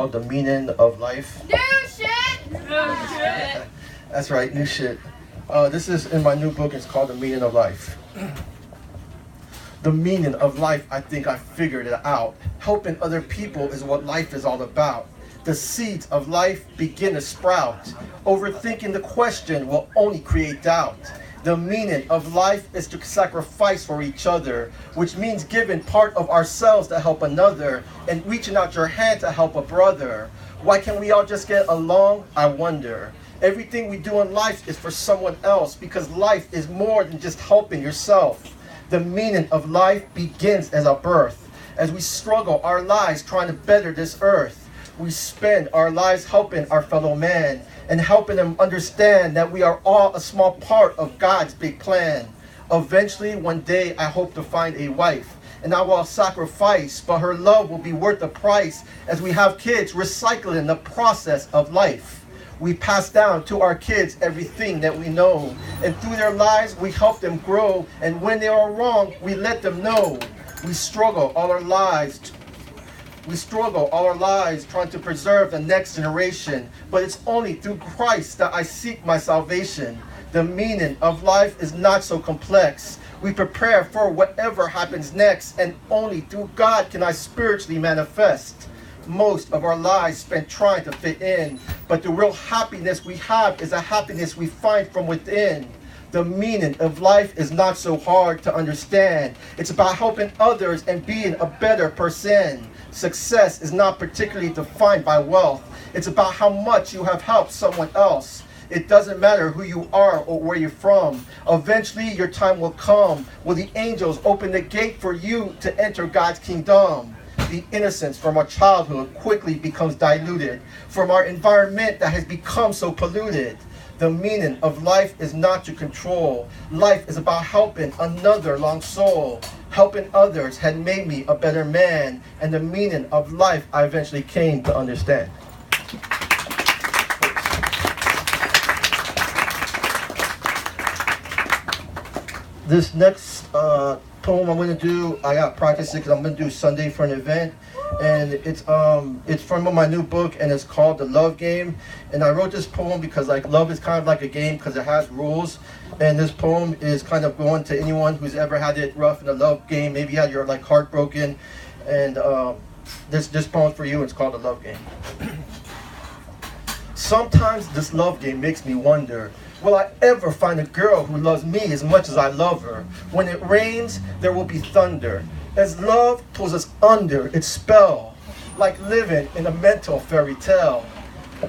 The meaning of life. New shit! New shit! That's right, new shit. This is in my new book. It's called The Meaning of Life. The meaning of life, I think I figured it out. Helping other people is what life is all about. The seeds of life begin to sprout. Overthinking the question will only create doubt. The meaning of life is to sacrifice for each other, which means giving part of ourselves to help another and reaching out your hand to help a brother. Why can't we all just get along? I wonder. Everything we do in life is for someone else because life is more than just helping yourself. The meaning of life begins as a birth. As we struggle our lives trying to better this earth, we spend our lives helping our fellow man and helping them understand that we are all a small part of God's big plan. Eventually, one day, I hope to find a wife, and I will sacrifice, but her love will be worth the price as we have kids recycling the process of life. We pass down to our kids everything that we know, and through their lives, we help them grow, and when they are wrong, we let them know. We struggle all our lives trying to preserve the next generation, but it's only through Christ that I seek my salvation. The meaning of life is not so complex. We prepare for whatever happens next, and only through God can I spiritually manifest. Most of our lives spent trying to fit in, but the real happiness we have is a happiness we find from within. The meaning of life is not so hard to understand. It's about helping others and being a better person. Success is not particularly defined by wealth. It's about how much you have helped someone else. It doesn't matter who you are or where you're from. Eventually, your time will come where the angels open the gate for you to enter God's kingdom. The innocence from our childhood quickly becomes diluted from our environment that has become so polluted. The meaning of life is not to control. Life is about helping another lost soul. Helping others had made me a better man, and the meaning of life I eventually came to understand. This next poem I'm going to do, I got practice it because I'm going to do Sunday for an event. And it's from my new book, and it's called The Love Game. And I wrote this poem because love is kind of like a game because it has rules. And this poem is kind of going to anyone who's ever had it rough in a love game. Maybe you had your heartbroken. And this poem's for you. It's called The Love Game. Sometimes this love game makes me wonder, will I ever find a girl who loves me as much as I love her? When it rains, there will be thunder, as love pulls us under its spell, like living in a mental fairy tale.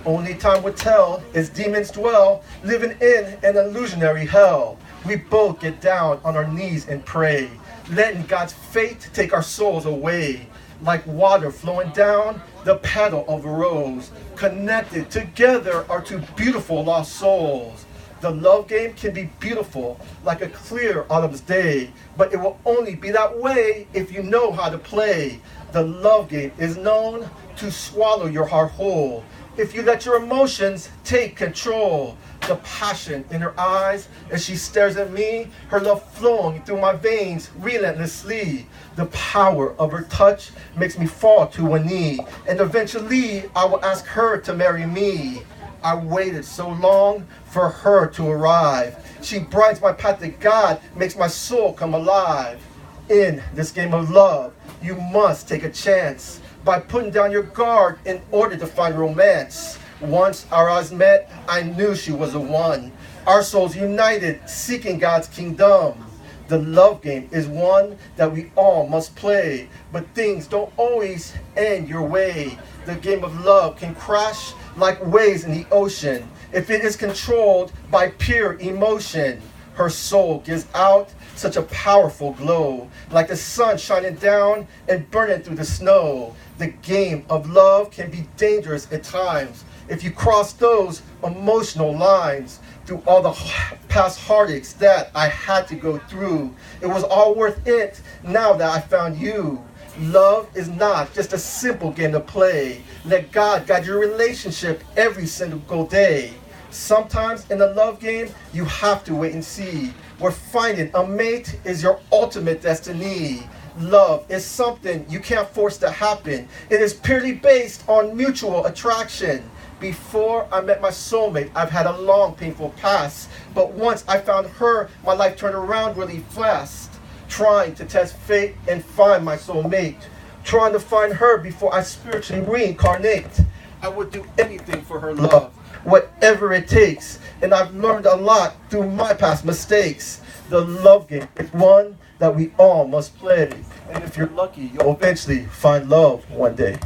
Only time will tell as demons dwell, living in an illusionary hell. We both get down on our knees and pray, letting God's fate take our souls away. Like water flowing down the petal of a rose, connected together are two beautiful lost souls. The love game can be beautiful, like a clear autumn's day, but it will only be that way if you know how to play. The love game is known to swallow your heart whole, if you let your emotions take control. The passion in her eyes as she stares at me, her love flowing through my veins relentlessly. The power of her touch makes me fall to a knee, and eventually I will ask her to marry me. I waited so long for her to arrive. She brightens my path to God, makes my soul come alive. In this game of love, you must take a chance by putting down your guard in order to find romance. Once our eyes met, I knew she was the one. Our souls united, seeking God's kingdom. The love game is one that we all must play, but things don't always end your way. The game of love can crash like waves in the ocean if it is controlled by pure emotion. Her soul gives out such a powerful glow, like the sun shining down and burning through the snow. The game of love can be dangerous at times if you cross those emotional lines. Through all the past heartaches that I had to go through, it was all worth it now that I found you. Love is not just a simple game to play. Let God guide your relationship every single day. Sometimes in the love game, you have to wait and see, where finding a mate is your ultimate destiny. Love is something you can't force to happen. It is purely based on mutual attraction. Before I met my soulmate, I've had a long, painful past. But once I found her, my life turned around really fast. Trying to test fate and find my soulmate. Trying to find her before I spiritually reincarnate. I would do anything for her love, whatever it takes. And I've learned a lot through my past mistakes. The love game is one that we all must play. And if you're lucky, you'll eventually find love one day.